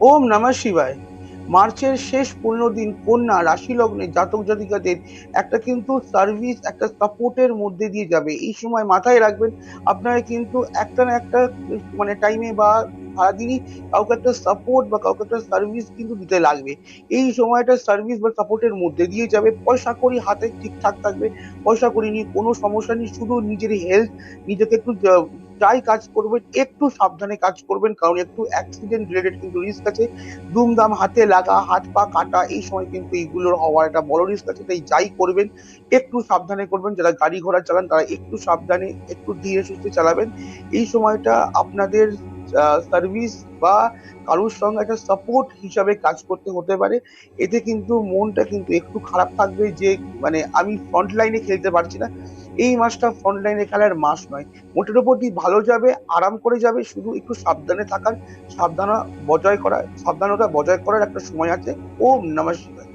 ওম নমঃ শিবায়। মার্চের শেষ 15 দিন কন্যা রাশি লগ্নে জাতক জাতিকাদের একটা কিন্তু সার্ভিস, একটা সাপোর্টের মধ্যে দিয়ে যাবে। এই সময় মাথায় রাখবেন, আপনারা কিন্তু একটা না একটা মানে টাইমে বা সারাদিনই কাউকে একটা সাপোর্ট বা কাউকে একটা সার্ভিস কিন্তু দিতে লাগবে। এই সময়টা সার্ভিস বা সাপোর্টের মধ্যে দিয়ে যাবে। পয়সা কড়ি হাতে ঠিকঠাক থাকবে। পয়সা কড়ি নিয়ে কোনো সমস্যা নেই। শুধু নিজের হেলথ, নিজেকে একটু যাই কাজ করবেন একটু সাবধানে কাজ করবেন, কারণ একটু অ্যাক্সিডেন্ট রিলেটেড কিন্তু রিস্ক আছে। দুমদাম হাতে লাগা, হাত পা কাটা, এই সময় কিন্তু এইগুলোর হওয়ার একটা বড় রিস্ক আছে। তাই যাই করবেন একটু সাবধানে করবেন। যারা গাড়ি ঘোড়া চালান তারা একটু সাবধানে, একটু ধীরে সুস্থে চালাবেন। এই সময়টা আপনাদের সার্ভিস বা কারোর সঙ্গে একটা সাপোর্ট হিসাবে কাজ করতে হতে পারে। এতে কিন্তু মনটা কিন্তু একটু খারাপ থাকবে যে মানে আমি ফ্রন্ট লাইনে খেলতে পারছি না। এই মাসটা ফ্রন্ট লাইনে খেলার মাস নয়। মোটের উপর দিয়ে ভালো যাবে, আরাম করে যাবে, শুধু একটু সাবধানে থাকার, সাবধানতা বজায় করার একটা সময় আছে। ওম নমঃ শিবায়।